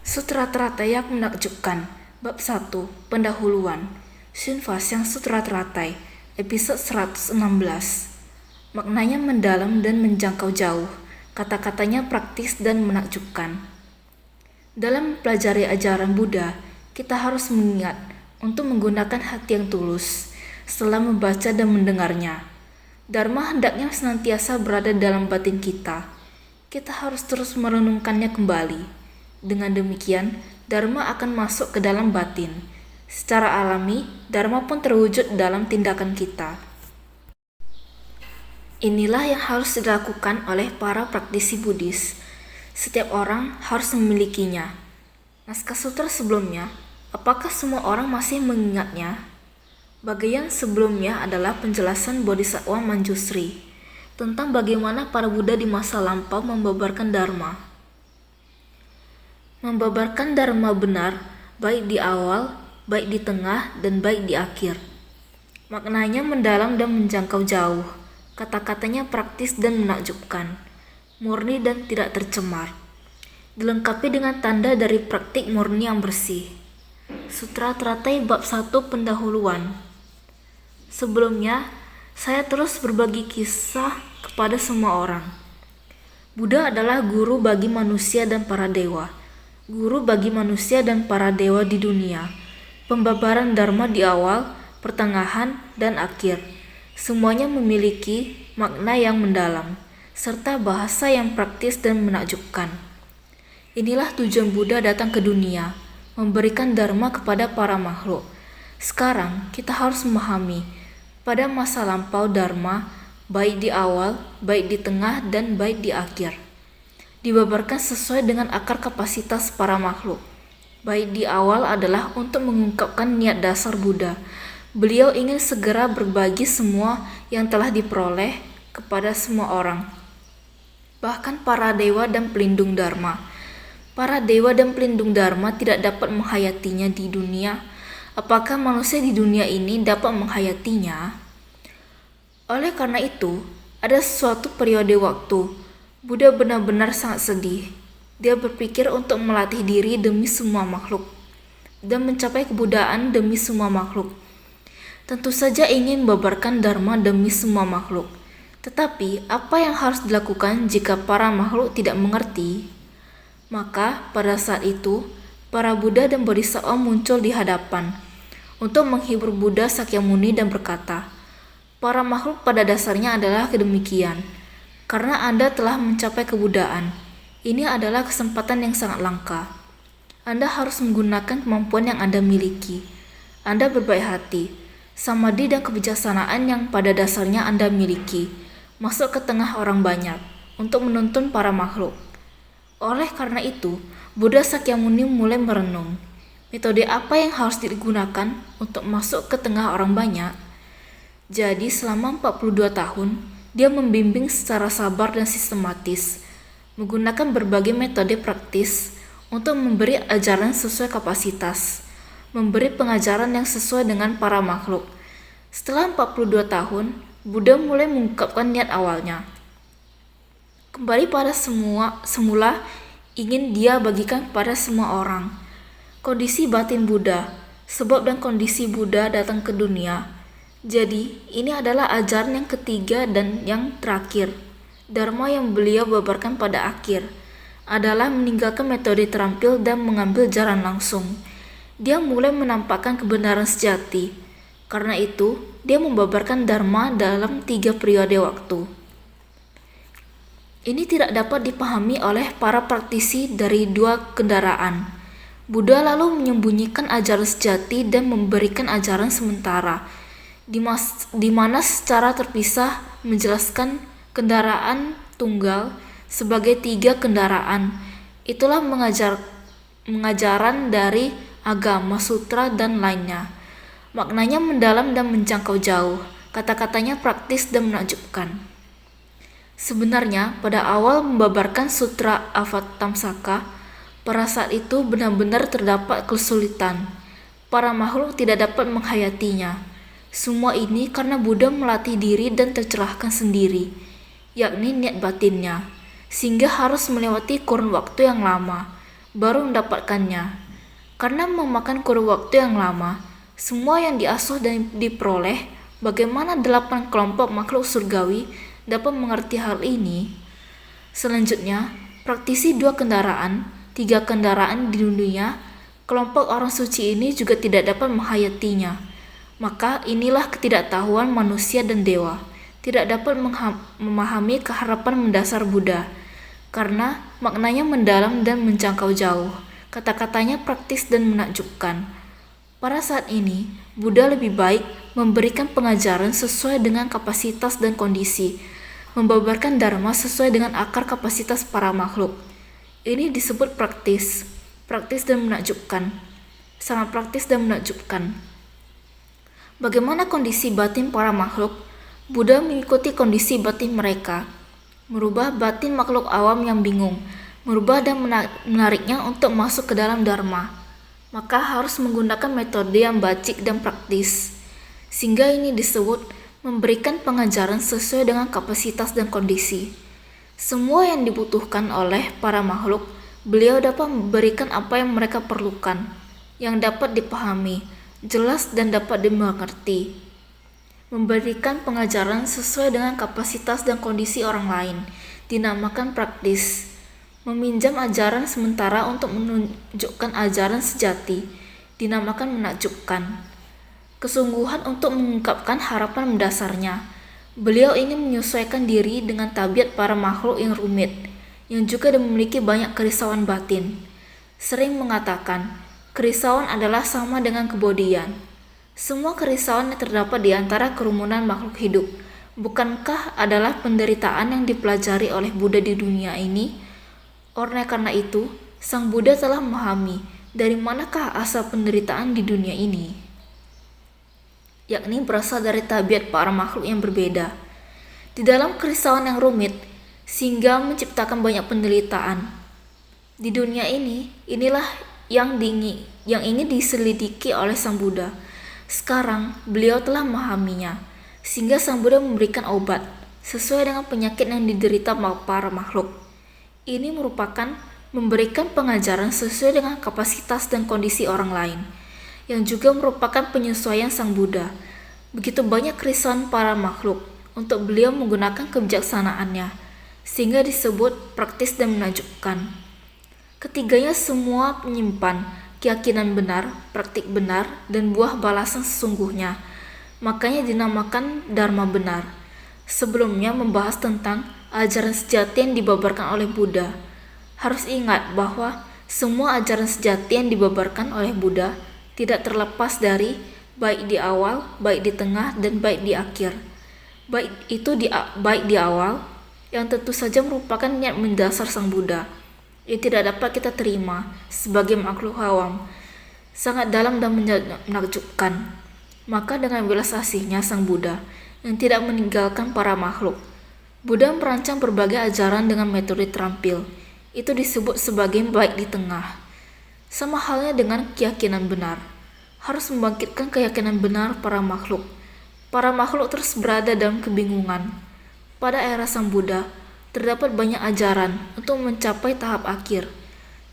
Sutra Teratai yang menakjubkan. Bab 1. Pendahuluan. Shinfas yang Sutra Teratai. Episode 116. Maknanya mendalam dan menjangkau jauh. Kata-katanya praktis dan menakjubkan. Dalam mempelajari ajaran Buddha, kita harus mengingat untuk menggunakan hati yang tulus setelah membaca dan mendengarnya. Dharma hendaknya senantiasa berada dalam batin kita. Kita harus terus merenungkannya kembali. Dengan demikian, Dharma akan masuk ke dalam batin. Secara alami, Dharma pun terwujud dalam tindakan kita. Inilah yang harus dilakukan oleh para praktisi Buddhis. Setiap orang harus memilikinya. Naskah sutra sebelumnya, apakah semua orang masih mengingatnya? Bagian sebelumnya adalah penjelasan Bodhisattva Manjusri tentang bagaimana para Buddha di masa lampau membabarkan Dharma. Membabarkan Dharma benar, baik di awal, baik di tengah, dan baik di akhir. Maknanya mendalam dan menjangkau jauh. Kata-katanya praktis dan menakjubkan, murni dan tidak tercemar. Dilengkapi dengan tanda dari praktik murni yang bersih. Sutra Teratai Bab 1 Pendahuluan. Sebelumnya, saya terus berbagi kisah kepada semua orang. Buddha adalah guru bagi manusia dan para dewa. Guru bagi manusia dan para dewa di dunia. Pembabaran Dharma di awal, pertengahan, dan akhir. Semuanya memiliki makna yang mendalam, serta bahasa yang praktis dan menakjubkan. Inilah tujuan Buddha datang ke dunia, memberikan Dharma kepada para makhluk. Sekarang kita harus memahami, pada masa lampau Dharma, baik di awal, baik di tengah, dan baik di akhir, dibabarkan sesuai dengan akar kapasitas para makhluk. Baik di awal adalah untuk mengungkapkan niat dasar Buddha. Beliau ingin segera berbagi semua yang telah diperoleh kepada semua orang, bahkan para dewa dan pelindung Dharma. Para dewa dan pelindung Dharma tidak dapat menghayatinya di dunia. Apakah manusia di dunia ini dapat menghayatinya? Oleh karena itu, ada suatu periode waktu Buddha benar-benar sangat sedih. Dia berpikir untuk melatih diri demi semua makhluk dan mencapai kebudayaan demi semua makhluk. Tentu saja ingin membabarkan Dharma demi semua makhluk. Tetapi, apa yang harus dilakukan jika para makhluk tidak mengerti? Maka, pada saat itu, para Buddha dan Bodhisattva muncul di hadapan untuk menghibur Buddha Sakyamuni dan berkata, "Para makhluk pada dasarnya adalah kedemikian. Karena Anda telah mencapai kebudayaan, ini adalah kesempatan yang sangat langka. Anda harus menggunakan kemampuan yang Anda miliki. Anda berbaik hati, samadhi dan kebijaksanaan yang pada dasarnya Anda miliki, masuk ke tengah orang banyak untuk menuntun para makhluk." Oleh karena itu, Buddha Sakyamuni mulai merenung, metode apa yang harus digunakan untuk masuk ke tengah orang banyak. Jadi selama 42 tahun, dia membimbing secara sabar dan sistematis, menggunakan berbagai metode praktis untuk memberi ajaran sesuai kapasitas, memberi pengajaran yang sesuai dengan para makhluk. Setelah 42 tahun, Buddha mulai mengungkapkan niat awalnya. Kembali pada semula ingin dia bagikan kepada semua orang. Kondisi batin Buddha, sebab dan kondisi Buddha datang ke dunia. Jadi, ini adalah ajaran yang ketiga dan yang terakhir. Dharma yang beliau babarkan pada akhir adalah meninggalkan metode terampil dan mengambil jalan langsung. Dia mulai menampakkan kebenaran sejati. Karena itu, dia membabarkan Dharma dalam 3 periode waktu. Ini tidak dapat dipahami oleh para praktisi dari 2 kendaraan. Buddha lalu menyembunyikan ajaran sejati dan memberikan ajaran sementara, di mana secara terpisah menjelaskan kendaraan tunggal sebagai 3 kendaraan. Itulah mengajaran dari agama, sutra, dan lainnya. Maknanya mendalam dan menjangkau jauh. Kata-katanya praktis dan menakjubkan. Sebenarnya, pada awal membabarkan Sutra Avatamsaka, pada saat itu benar-benar terdapat kesulitan. Para makhluk tidak dapat menghayatinya. Semua ini karena Buddha melatih diri dan tercerahkan sendiri, yakni niat batinnya, sehingga harus melewati kurun waktu yang lama. baru mendapatkannya. Karena memakan kurun waktu yang lama, semua yang diasuh dan diperoleh, bagaimana 8 kelompok makhluk surgawi dapat mengerti hal ini? Selanjutnya, praktisi 2 kendaraan, 3 kendaraan di dunia, kelompok orang suci ini juga tidak dapat menghayatinya. Maka inilah ketidaktahuan manusia dan dewa, tidak dapat memahami keharapan mendasar Buddha, karena maknanya mendalam dan menjangkau jauh. Kata-katanya praktis dan menakjubkan. Pada saat ini, Buddha lebih baik memberikan pengajaran sesuai dengan kapasitas dan kondisi, membabarkan dharma sesuai dengan akar kapasitas para makhluk. Ini disebut praktis dan menakjubkan. Sangat praktis dan menakjubkan. Bagaimana kondisi batin para makhluk? Buddha mengikuti kondisi batin mereka, merubah batin makhluk awam yang bingung, merubah dan menariknya untuk masuk ke dalam dharma. Maka harus menggunakan metode yang bacik dan praktis, sehingga ini disebut memberikan pengajaran sesuai dengan kapasitas dan kondisi. Semua yang dibutuhkan oleh para makhluk, beliau dapat memberikan apa yang mereka perlukan, yang dapat dipahami, jelas dan dapat dimengerti. Memberikan pengajaran sesuai dengan kapasitas dan kondisi orang lain, dinamakan praktis. Meminjam ajaran sementara untuk menunjukkan ajaran sejati, dinamakan menakjubkan. Kesungguhan untuk mengungkapkan harapan mendasarnya. Beliau ingin menyesuaikan diri dengan tabiat para makhluk yang rumit, yang juga memiliki banyak kerisauan batin. Sering mengatakan, kerisauan adalah sama dengan kebodian. Semua kerisauan yang terdapat di antara kerumunan makhluk hidup, bukankah adalah penderitaan yang dipelajari oleh Buddha di dunia ini? Oleh karena itu, Sang Buddha telah memahami dari manakah asal penderitaan di dunia ini, yakni berasal dari tabiat para makhluk yang berbeda. Di dalam kerisauan yang rumit, sehingga menciptakan banyak penderitaan. Di dunia ini, inilah yang ingin diselidiki oleh Sang Buddha. Sekarang, beliau telah memahaminya, sehingga Sang Buddha memberikan obat sesuai dengan penyakit yang diderita para makhluk. Ini merupakan memberikan pengajaran sesuai dengan kapasitas dan kondisi orang lain, yang juga merupakan penyesuaian Sang Buddha. Begitu banyak kerisauan para makhluk untuk beliau menggunakan kebijaksanaannya, sehingga disebut praktis dan menakjubkan. Ketiganya semua menyimpan keyakinan benar, praktik benar, dan buah balasan sesungguhnya. Makanya dinamakan Dharma benar. Sebelumnya membahas tentang ajaran sejati yang dibabarkan oleh Buddha. Harus ingat bahwa semua ajaran sejati yang dibabarkan oleh Buddha tidak terlepas dari baik di awal, baik di tengah, dan baik di akhir. Baik di awal, yang tentu saja merupakan niat mendasar Sang Buddha, yang tidak dapat kita terima sebagai makhluk awam, sangat dalam dan menakjubkan. Maka dengan belas asihnya Sang Buddha yang tidak meninggalkan para makhluk, Buddha merancang berbagai ajaran dengan metode terampil. Itu disebut sebagai baik di tengah. Sama halnya dengan keyakinan benar. Harus membangkitkan keyakinan benar para makhluk. Para makhluk terus berada dalam kebingungan. Pada era Sang Buddha, terdapat banyak ajaran untuk mencapai tahap akhir.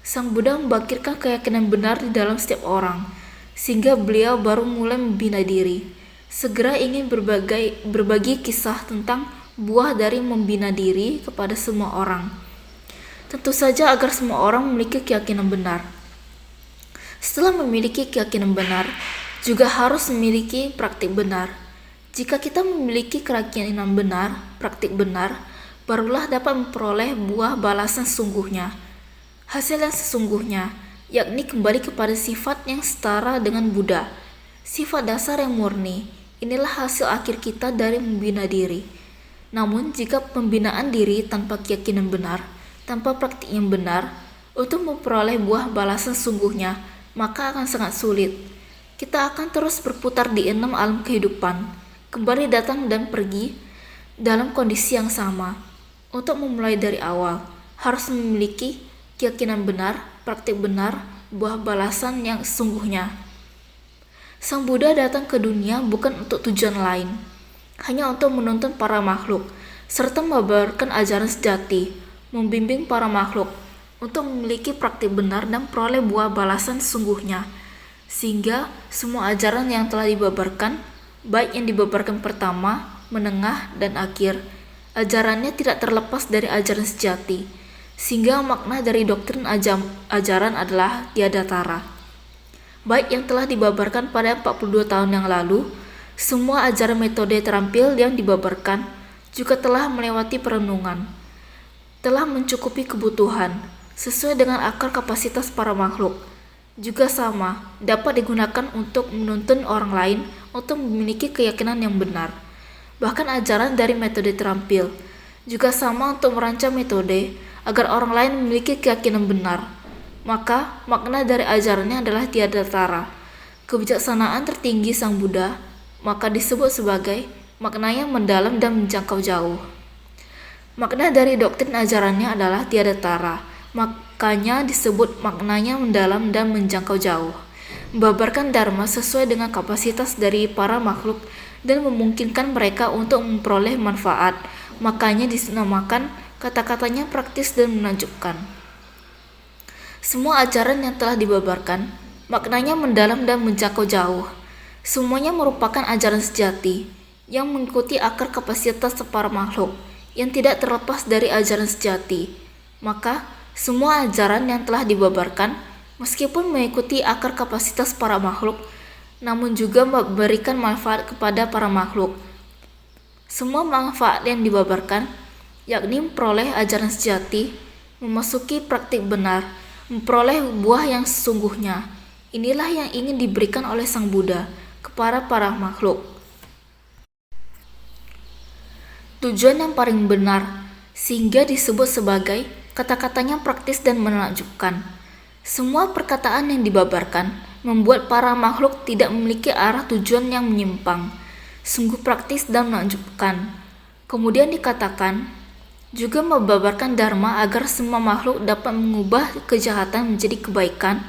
Sang Buddha membangkitkan keyakinan benar di dalam setiap orang, sehingga beliau baru mulai membina diri. Segera ingin berbagi kisah tentang buah dari membina diri kepada semua orang. Tentu saja agar semua orang memiliki keyakinan benar. Setelah memiliki keyakinan benar, juga harus memiliki praktik benar. Jika kita memiliki keyakinan benar, praktik benar, barulah dapat memperoleh buah balasan sesungguhnya. Hasil yang sesungguhnya, yakni kembali kepada sifat yang setara dengan Buddha. Sifat dasar yang murni, inilah hasil akhir kita dari membina diri. Namun jika pembinaan diri tanpa keyakinan benar, tanpa praktik yang benar, untuk memperoleh buah balasan sungguhnya, maka akan sangat sulit. Kita akan terus berputar di 6 alam kehidupan, kembali datang dan pergi dalam kondisi yang sama. Untuk memulai dari awal, harus memiliki keyakinan benar, praktik benar, buah balasan yang sesungguhnya. Sang Buddha datang ke dunia bukan untuk tujuan lain, hanya untuk menuntun para makhluk, serta membabarkan ajaran sejati, membimbing para makhluk, untuk memiliki praktik benar dan peroleh buah balasan sesungguhnya. Sehingga semua ajaran yang telah dibabarkan, baik yang dibabarkan pertama, menengah, dan akhir, ajarannya tidak terlepas dari ajaran sejati, sehingga makna dari doktrin ajaran adalah tiada tara. Baik yang telah dibabarkan pada 42 tahun yang lalu, semua ajaran metode terampil yang dibabarkan juga telah melewati perenungan, telah mencukupi kebutuhan, sesuai dengan akar kapasitas para makhluk. Juga sama, dapat digunakan untuk menuntun orang lain untuk memiliki keyakinan yang benar. Bahkan ajaran dari metode terampil juga sama untuk merancang metode agar orang lain memiliki keyakinan benar. Maka makna dari ajarannya adalah tiada tara. Kebijaksanaan tertinggi Sang Buddha maka disebut sebagai maknanya mendalam dan menjangkau jauh. Makna dari doktrin ajarannya adalah tiada tara, makanya disebut maknanya mendalam dan menjangkau jauh. Membabarkan dharma sesuai dengan kapasitas dari para makhluk dan memungkinkan mereka untuk memperoleh manfaat, makanya dinamakan kata-katanya praktis dan menakjubkan. Semua ajaran yang telah dibabarkan, maknanya mendalam dan menjangkau jauh. Semuanya merupakan ajaran sejati yang mengikuti akar kapasitas para makhluk, yang tidak terlepas dari ajaran sejati. Maka, semua ajaran yang telah dibabarkan, meskipun mengikuti akar kapasitas para makhluk, namun juga memberikan manfaat kepada para makhluk. Semua manfaat yang dibabarkan, yakni memperoleh ajaran sejati, memasuki praktik benar, memperoleh buah yang sesungguhnya. Inilah yang ingin diberikan oleh Sang Buddha kepada para makhluk. Tujuan yang paling benar, sehingga disebut sebagai kata-katanya praktis dan menakjubkan. Semua perkataan yang dibabarkan membuat para makhluk tidak memiliki arah tujuan yang menyimpang, sungguh praktis dan menakjubkan. Kemudian dikatakan, juga membabarkan dharma agar semua makhluk dapat mengubah kejahatan menjadi kebaikan,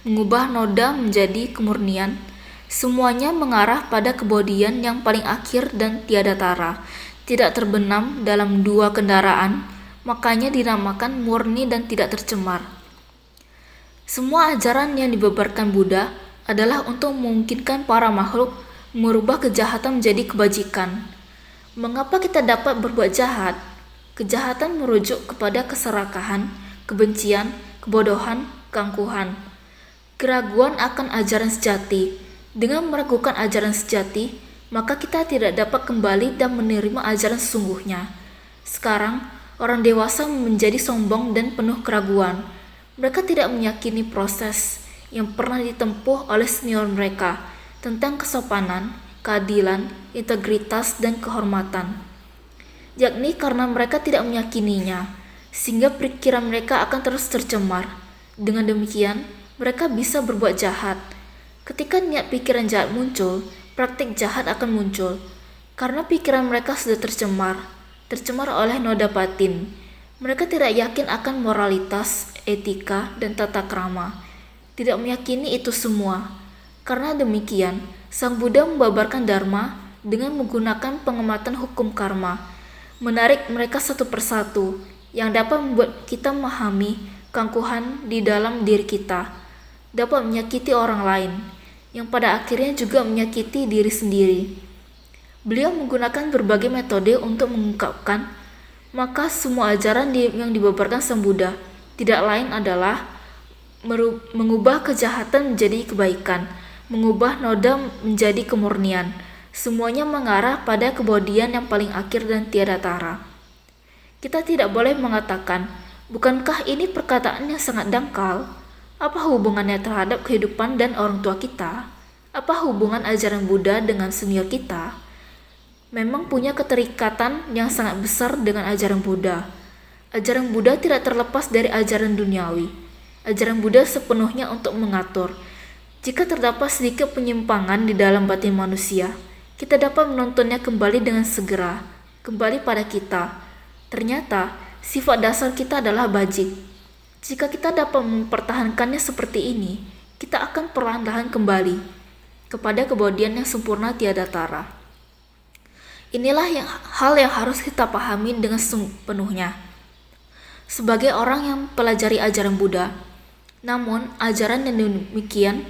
mengubah noda menjadi kemurnian. Semuanya mengarah pada kebodian yang paling akhir dan tiada tara, tidak terbenam dalam dua kendaraan, makanya dinamakan murni dan tidak tercemar. Semua ajaran yang dibabarkan Buddha adalah untuk memungkinkan para makhluk merubah kejahatan menjadi kebajikan. Mengapa kita dapat berbuat jahat? Kejahatan merujuk kepada keserakahan, kebencian, kebodohan, keangkuhan, keraguan akan ajaran sejati. Dengan meragukan ajaran sejati, maka kita tidak dapat kembali dan menerima ajaran sesungguhnya. Sekarang, orang dewasa menjadi sombong dan penuh keraguan. Mereka tidak meyakini proses yang pernah ditempuh oleh senior mereka tentang kesopanan, keadilan, integritas, dan kehormatan. Yakni karena mereka tidak meyakininya, sehingga pikiran mereka akan terus tercemar. Dengan demikian, mereka bisa berbuat jahat. Ketika niat pikiran jahat muncul, praktik jahat akan muncul, karena pikiran mereka sudah tercemar oleh noda batin. Mereka tidak yakin akan moralitas, etika, dan tata krama. Tidak meyakini itu semua. Karena demikian, Sang Buddha membabarkan dharma dengan menggunakan pengamatan hukum karma, menarik mereka satu persatu, yang dapat membuat kita memahami keangkuhan di dalam diri kita, dapat menyakiti orang lain, yang pada akhirnya juga menyakiti diri sendiri. Beliau menggunakan berbagai metode untuk mengungkapkan, maka semua ajaran yang dibabarkan Sang Buddha tidak lain adalah mengubah kejahatan menjadi kebaikan, mengubah noda menjadi kemurnian. Semuanya mengarah pada kebodian yang paling akhir dan tiada tara. Kita tidak boleh mengatakan, bukankah ini perkataan yang sangat dangkal? Apa hubungannya terhadap kehidupan dan orang tua kita? Apa hubungan ajaran Buddha dengan senior kita? Memang punya keterikatan yang sangat besar dengan ajaran Buddha. Ajaran Buddha tidak terlepas dari ajaran duniawi. Ajaran Buddha sepenuhnya untuk mengatur. Jika terdapat sedikit penyimpangan di dalam batin manusia, kita dapat menontonnya kembali dengan segera, kembali pada kita. Ternyata, sifat dasar kita adalah bajik. Jika kita dapat mempertahankannya seperti ini, kita akan perlahan-lahan kembali kepada kebodian yang sempurna tiada tara. Inilah hal yang harus kita pahami dengan sepenuhnya. sebagai orang yang pelajari ajaran Buddha. Namun, ajaran yang demikian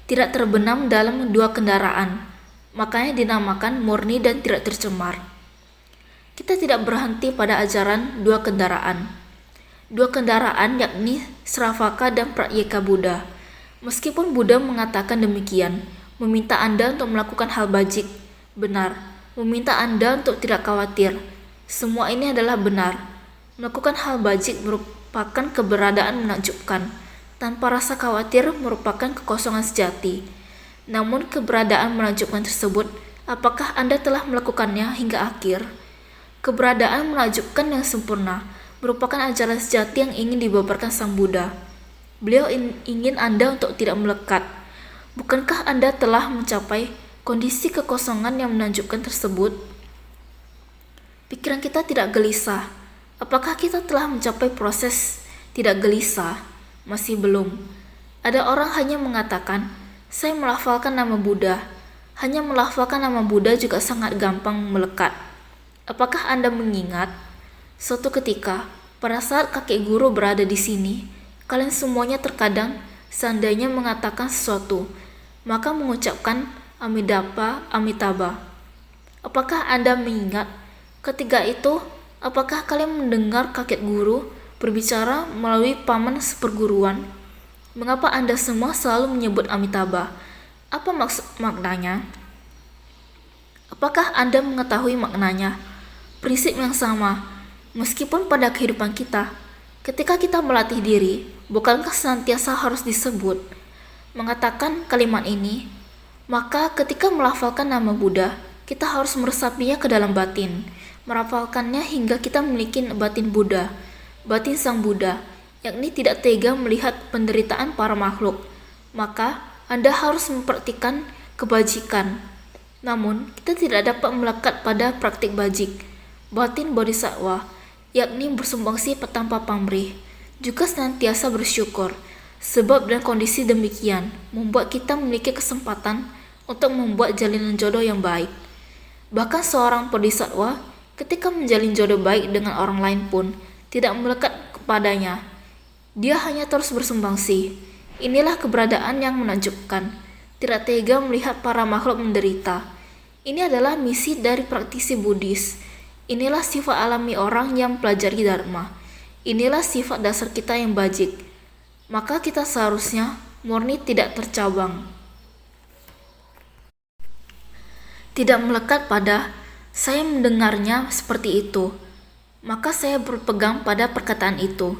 tidak terbenam dalam dua kendaraan, makanya dinamakan murni dan tidak tercemar. Kita tidak berhenti pada ajaran dua kendaraan. Dua kendaraan yakni Sravaka dan Pratyeka Buddha. Meskipun Buddha mengatakan demikian, meminta Anda untuk melakukan hal bajik, benar. Meminta Anda untuk tidak khawatir, semua ini adalah benar. Melakukan hal bajik merupakan keberadaan menakjubkan. Tanpa rasa khawatir merupakan kekosongan sejati. Namun keberadaan menakjubkan tersebut, apakah Anda telah melakukannya hingga akhir? Keberadaan menakjubkan yang sempurna merupakan ajaran sejati yang ingin dibabarkan Sang Buddha. Beliau ingin Anda untuk tidak melekat. Bukankah Anda telah mencapai kondisi kekosongan yang menakjubkan tersebut? Pikiran kita tidak gelisah. Apakah kita telah mencapai proses tidak gelisah? Masih belum. Ada orang hanya mengatakan, saya melafalkan nama Buddha. Hanya melafalkan nama Buddha juga sangat gampang melekat. Apakah Anda mengingat? Suatu ketika, pada saat kakek guru berada di sini, kalian semuanya terkadang seandainya mengatakan sesuatu, maka mengucapkan Amidapa, Amitabha. Apakah Anda mengingat? Ketika itu, apakah kalian mendengar kakek guru berbicara melalui paman seperguruan? Mengapa Anda semua selalu menyebut Amitabha? Apa maknanya? Apakah Anda mengetahui maknanya? Prinsip yang sama, meskipun pada kehidupan kita, ketika kita melatih diri, bukankah senantiasa harus disebut, mengatakan kalimat ini? Maka ketika melafalkan nama Buddha, kita harus meresapinya ke dalam batin, merapalkannya hingga kita memiliki batin Buddha, batin Sang Buddha, yakni tidak tega melihat penderitaan para makhluk. Maka Anda harus mempraktikkan kebajikan. Namun, kita tidak dapat melekat pada praktik bajik. Batin Bodhisattva, yakni bersumbangsi tanpa pamrih, juga senantiasa bersyukur. Sebab dan kondisi demikian membuat kita memiliki kesempatan untuk membuat jalinan jodoh yang baik. Bahkan seorang bodhisattva ketika menjalin jodoh baik dengan orang lain pun tidak melekat kepadanya. Dia hanya terus bersumbangsi. Inilah keberadaan yang menakjubkan. Tidak tega melihat para makhluk menderita. Ini adalah misi dari praktisi Buddhis. Inilah sifat alami orang yang pelajari Dharma. Inilah sifat dasar kita yang bajik. Maka kita seharusnya murni tidak tercabang. Tidak melekat pada saya mendengarnya seperti itu, maka saya berpegang pada perkataan itu.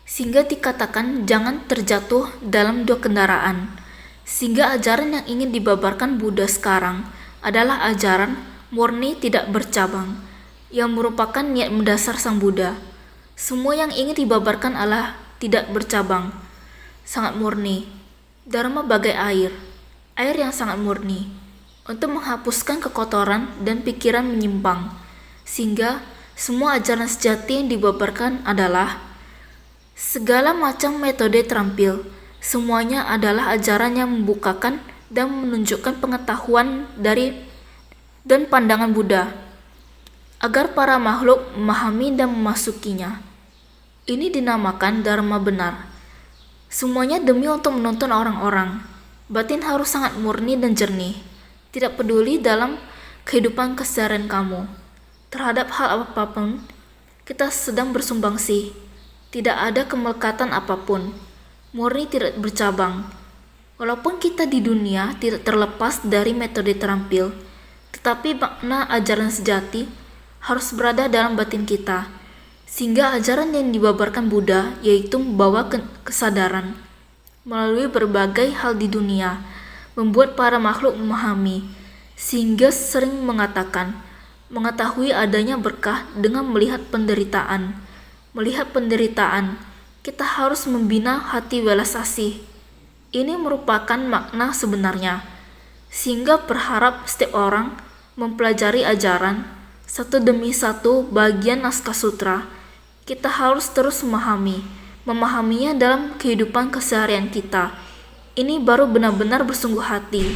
Sehingga dikatakan jangan terjatuh dalam dua kendaraan. Sehingga ajaran yang ingin dibabarkan Buddha sekarang adalah ajaran murni tidak bercabang, yang merupakan niat mendasar Sang Buddha. Semua yang ingin dibabarkan adalah tidak bercabang, sangat murni. Dharma bagai air yang sangat murni, untuk menghapuskan kekotoran dan pikiran menyimpang. Sehingga semua ajaran sejati yang dibabarkan adalah segala macam metode terampil. Semuanya adalah ajaran yang membukakan dan menunjukkan pengetahuan dari dan pandangan Buddha, agar para makhluk memahami dan memasukinya. Ini dinamakan Dharma benar. Semuanya demi untuk menuntun orang-orang. Batin harus sangat murni dan jernih. Tidak peduli dalam kehidupan keseharian kamu. Terhadap hal apapun, kita sedang bersumbangsi. Tidak ada kemelekatan apapun. Murni tidak bercabang. Walaupun kita di dunia tidak terlepas dari metode terampil, tetapi makna ajaran sejati harus berada dalam batin kita. Sehingga ajaran yang dibabarkan Buddha yaitu membawa kesadaran melalui berbagai hal di dunia, membuat para makhluk memahami, sehingga sering mengatakan, mengetahui adanya berkah dengan melihat penderitaan. Melihat penderitaan, kita harus membina hati welas asih. Ini merupakan makna sebenarnya, sehingga berharap setiap orang mempelajari ajaran satu demi satu bagian naskah sutra. Kita harus terus memahaminya dalam kehidupan keseharian kita. Ini baru benar-benar bersungguh hati.